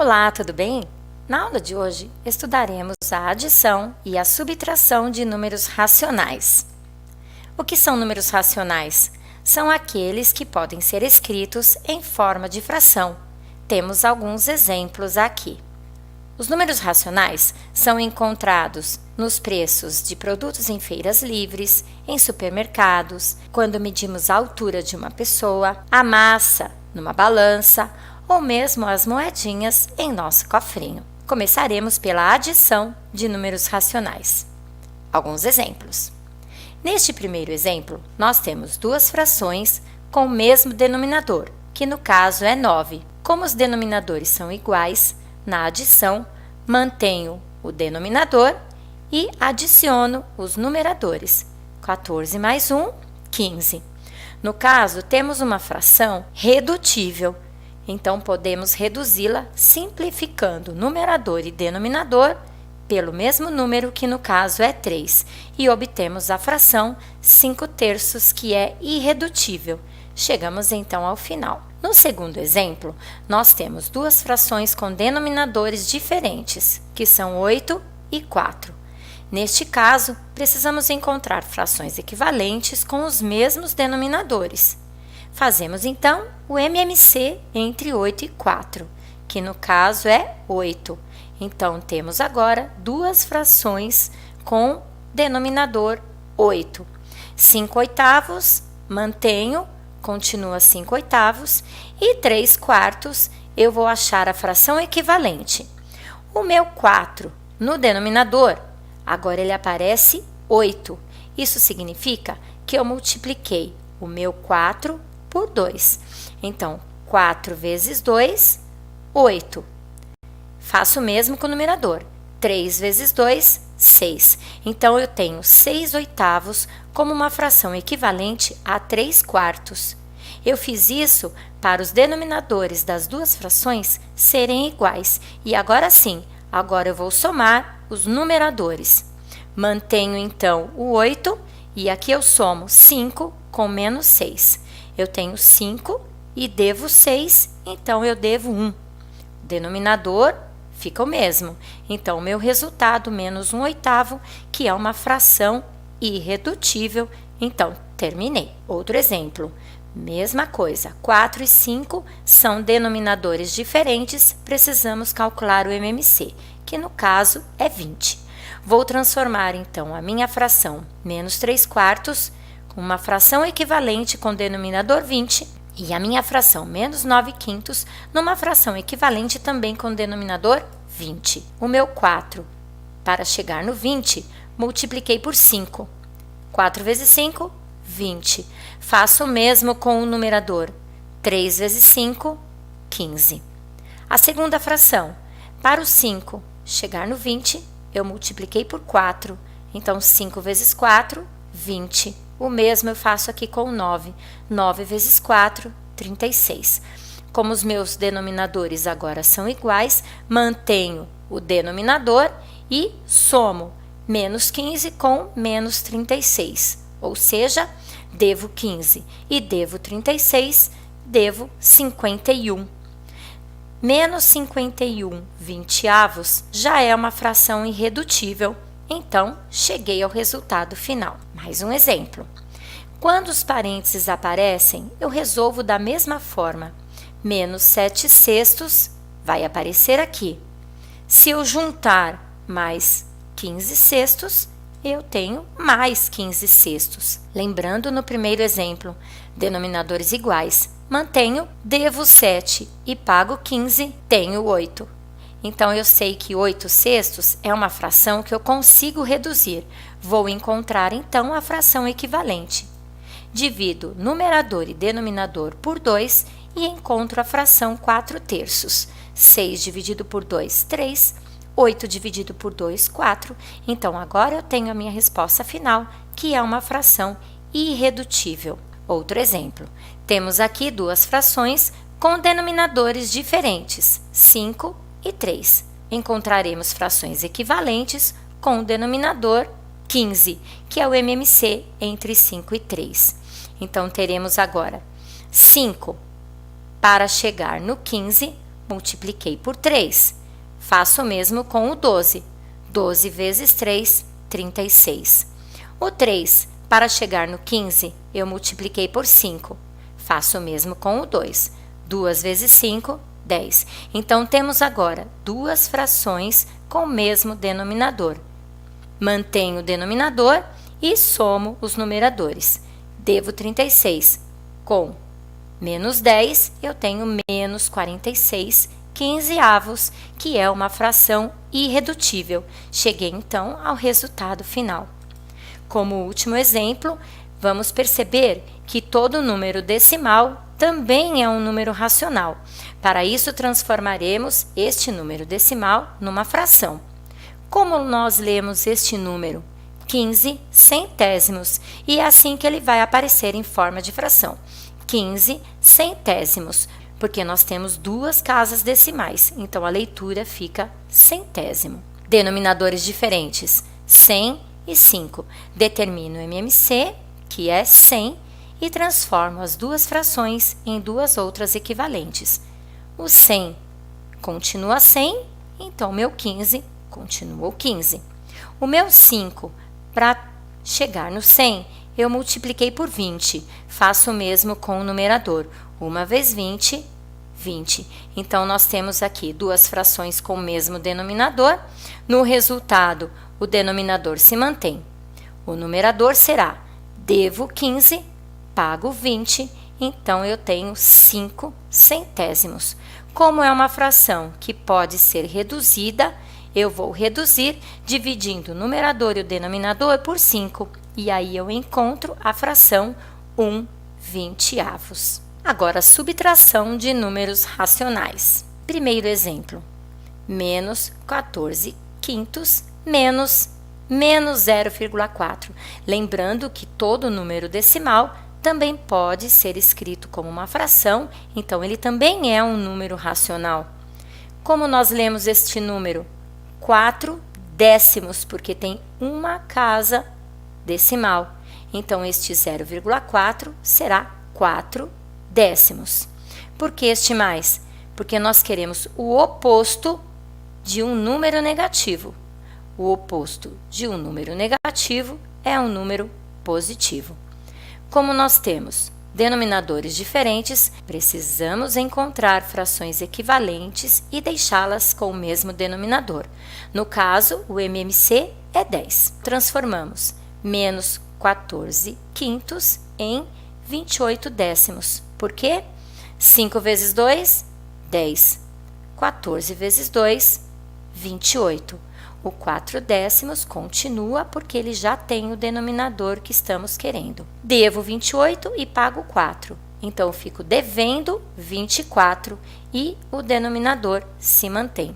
Olá, tudo bem? Na aula de hoje, estudaremos a adição e a subtração de números racionais. O que são números racionais? São aqueles que podem ser escritos em forma de fração. Temos alguns exemplos aqui. Os números racionais são encontrados nos preços de produtos em feiras livres, em supermercados, quando medimos a altura de uma pessoa, a massa numa balança ou mesmo as moedinhas em nosso cofrinho. Começaremos pela adição de números racionais. Alguns exemplos. Neste primeiro exemplo, nós temos duas frações com o mesmo denominador, que no caso é 9. Como os denominadores são iguais, na adição, mantenho o denominador e adiciono os numeradores. 14 mais 1, 15. No caso, temos uma fração redutível, então podemos reduzi-la simplificando numerador e denominador pelo mesmo número, que no caso é 3, e obtemos a fração 5/3, que é irredutível. Chegamos então ao final. No segundo exemplo, nós temos duas frações com denominadores diferentes, que são 8 e 4. Neste caso, precisamos encontrar frações equivalentes com os mesmos denominadores. Fazemos então o MMC entre 8 e 4, que no caso é 8. Então, temos agora duas frações com denominador 8. 5/8, mantenho, continua 5/8, e 3/4 eu vou achar a fração equivalente. O meu 4 no denominador, agora ele aparece 8. Isso significa que eu multipliquei o meu 4 por 2. Então, 4 vezes 2, 8. Faço o mesmo com o numerador. 3 vezes 2, 6. Então, eu tenho 6/8 como uma fração equivalente a 3/4. Eu fiz isso para os denominadores das duas frações serem iguais. E agora sim, agora eu vou somar os numeradores. Mantenho, então, o 8 e aqui eu somo 5 com menos 6. Eu tenho 5 e devo 6, então eu devo 1. O denominador fica o mesmo. Então, o meu resultado, menos 1/8, que é uma fração irredutível. Então, terminei. Outro exemplo. Mesma coisa, 4 e 5 são denominadores diferentes, precisamos calcular o MMC, que no caso é 20. Vou transformar, então, a minha fração menos 3/4 uma fração equivalente com denominador 20 e a minha fração menos 9/5 numa fração equivalente também com denominador 20. O meu 4, para chegar no 20, multipliquei por 5. 4 vezes 5, 20. Faço o mesmo com o numerador. 3 vezes 5, 15. A segunda fração, para o 5 chegar no 20, eu multipliquei por 4. Então, 5 vezes 4, 20. O mesmo eu faço aqui com 9. 9 vezes 4, 36. Como os meus denominadores agora são iguais, mantenho o denominador e somo menos 15 com menos 36. Ou seja, devo 15 e devo 36, devo 51. Menos 51/20 já é uma fração irredutível. Então, cheguei ao resultado final. Mais um exemplo. Quando os parênteses aparecem, eu resolvo da mesma forma. Menos 7/6 vai aparecer aqui. Se eu juntar mais 15/6, eu tenho mais 15/6. Lembrando no primeiro exemplo, denominadores iguais. Mantenho, devo 7 e pago 15, tenho 8. Então, eu sei que 8/6 é uma fração que eu consigo reduzir. Vou encontrar, então, a fração equivalente. Divido numerador e denominador por 2 e encontro a fração 4/3. 6 dividido por 2, 3. 8 dividido por 2, 4. Então, agora eu tenho a minha resposta final, que é uma fração irredutível. Outro exemplo. Temos aqui duas frações com denominadores diferentes, 5 e 3. Encontraremos frações equivalentes com o denominador 15, que é o MMC entre 5 e 3. Então, teremos agora 5 para chegar no 15, multipliquei por 3. Faço o mesmo com o 12. 12 vezes 3, 36. O 3, para chegar no 15, eu multipliquei por 5. Faço o mesmo com o 2. 2 vezes 5, 10. Então, temos agora duas frações com o mesmo denominador. Mantenho o denominador e somo os numeradores. Devo 36 com menos 10, eu tenho menos 46 quinzeavos, que é uma fração irredutível. Cheguei, então, ao resultado final. Como último exemplo, vamos perceber que todo número decimal também é um número racional. Para isso, transformaremos este número decimal numa fração. Como nós lemos este número? 15 centésimos. E é assim que ele vai aparecer em forma de fração. 15 centésimos, porque nós temos duas casas decimais, então a leitura fica centésimo. Denominadores diferentes, 100 e 5. Determino o MMC, que é 100, e transformo as duas frações em duas outras equivalentes. O 100 continua 100, então meu 15 continua o 15. O meu 5, para chegar no 100, eu multipliquei por 20. Faço o mesmo com o numerador. 1 vezes 20, 20. Então, nós temos aqui duas frações com o mesmo denominador. No resultado, o denominador se mantém. O numerador será: devo 15, pago 20, então eu tenho 5 centésimos. Como é uma fração que pode ser reduzida, eu vou reduzir dividindo o numerador e o denominador por 5. E aí eu encontro a fração 1 vinteavos. Agora, subtração de números racionais. Primeiro exemplo, menos 14 quintos menos 0,4. Lembrando que todo número decimal também pode ser escrito como uma fração, então ele também é um número racional. Como nós lemos este número? 4 décimos, porque tem uma casa decimal. Então, este 0,4 será 4 décimos. Por que este mais? Porque nós queremos o oposto de um número negativo. O oposto de um número negativo é um número positivo. Como nós temos denominadores diferentes, precisamos encontrar frações equivalentes e deixá-las com o mesmo denominador. No caso, o MMC é 10. Transformamos menos 14 quintos em 28 décimos. Por quê? 5 vezes 2, 10. 14 vezes 2, 28. O 4 décimos continua porque ele já tem o denominador que estamos querendo. Devo 28 e pago 4. Então, eu fico devendo 24 e o denominador se mantém.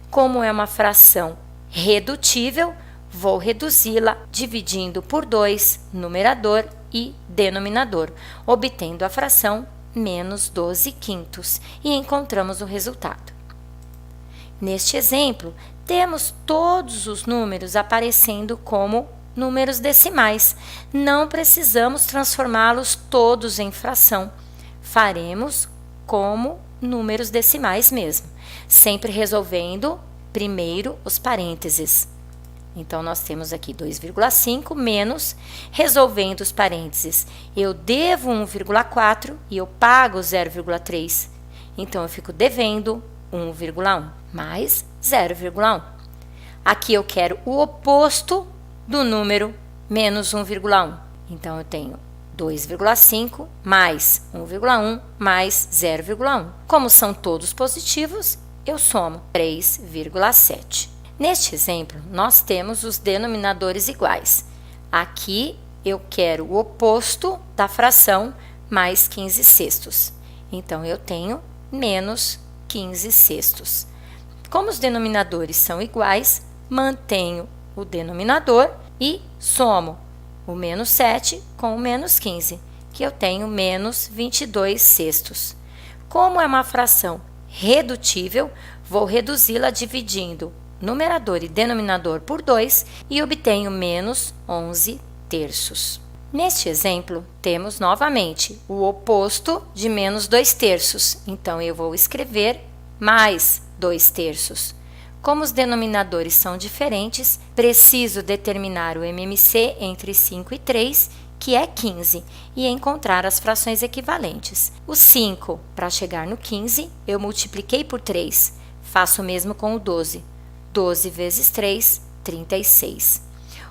Como é uma fração redutível, vou reduzi-la dividindo por 2 numerador e denominador, obtendo a fração menos 12 quintos e encontramos o resultado. Neste exemplo, temos todos os números aparecendo como números decimais. Não precisamos transformá-los todos em fração. Faremos como números decimais mesmo, sempre resolvendo primeiro os parênteses. Então, nós temos aqui 2,5 menos, resolvendo os parênteses, eu devo 1,4 e eu pago 0,3. Então, eu fico devendo 1,1 mais 0,1. Aqui eu quero o oposto do número menos 1,1. Então, eu tenho 2,5 mais 1,1 mais 0,1. Como são todos positivos, eu somo 3,7. Neste exemplo, nós temos os denominadores iguais. Aqui, eu quero o oposto da fração mais 15 sextos. Então, eu tenho menos 15 sextos. Como os denominadores são iguais, mantenho o denominador e somo o menos 7 com o menos 15, que eu tenho menos 22 sextos. Como é uma fração redutível, vou reduzi-la dividindo numerador e denominador por 2 e obtenho menos 11 terços. Neste exemplo, temos novamente o oposto de menos 2 terços. Então, eu vou escrever mais 2/3. Como os denominadores são diferentes, preciso determinar o MMC entre 5 e 3, que é 15, e encontrar as frações equivalentes. O 5, para chegar no 15, eu multipliquei por 3. Faço o mesmo com o 12. 12 vezes 3, 36.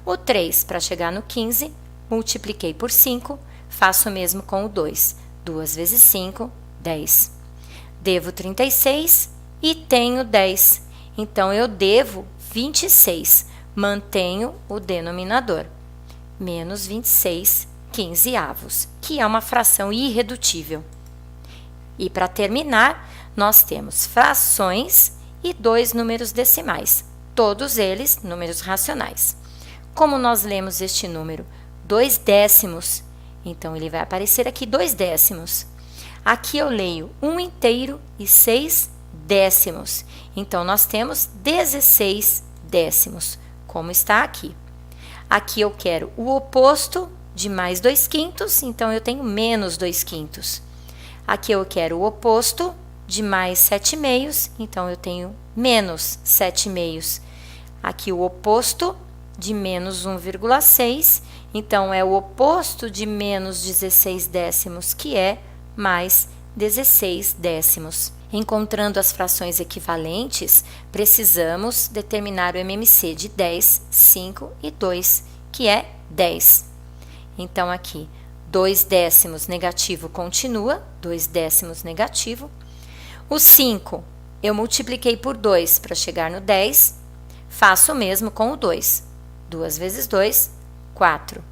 O 3, para chegar no 15, multipliquei por 5. Faço o mesmo com o 2. 2 vezes 5, 10. Devo 36 e tenho 10. Então, eu devo 26. Mantenho o denominador. Menos 26 quinzeavos, que é uma fração irredutível. E para terminar, nós temos frações e 2 números decimais, todos eles números racionais. Como nós lemos este número 2 décimos, então ele vai aparecer aqui 2 décimos. Aqui eu leio 1 inteiro e 6 décimos. Então, nós temos 16 décimos, como está aqui. Aqui eu quero o oposto de mais 2/5, então eu tenho menos 2/5. Aqui eu quero o oposto de mais 7/2, então eu tenho menos 7/2. Aqui o oposto de menos 1,6, então é o oposto de menos 16 décimos, que é mais 16 décimos. Encontrando as frações equivalentes, precisamos determinar o MMC de 10, 5 e 2, que é 10. Então, aqui, 2 décimos negativo continua, 2 décimos negativo. O 5, eu multipliquei por 2 para chegar no 10, faço o mesmo com o 2. 2 vezes 2, 4.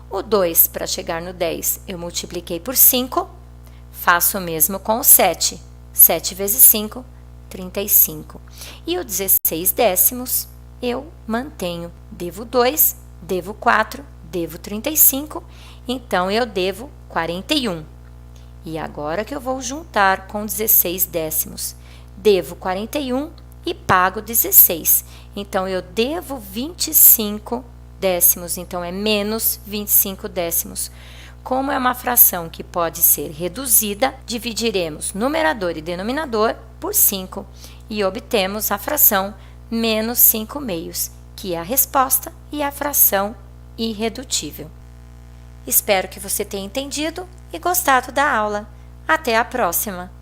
O 2, para chegar no 10, eu multipliquei por 5, faço o mesmo com o 7. 7 vezes 5, 35. E o 16 décimos, eu mantenho. Devo 2, devo 4, devo 35, então eu devo 41. E agora que eu vou juntar com 16 décimos, devo 41 e pago 16. Então, eu devo 25 décimos, então é menos 25 décimos. Como é uma fração que pode ser reduzida, dividiremos numerador e denominador por 5 e obtemos a fração menos 5/2, que é a resposta e a fração irredutível. Espero que você tenha entendido e gostado da aula. Até a próxima!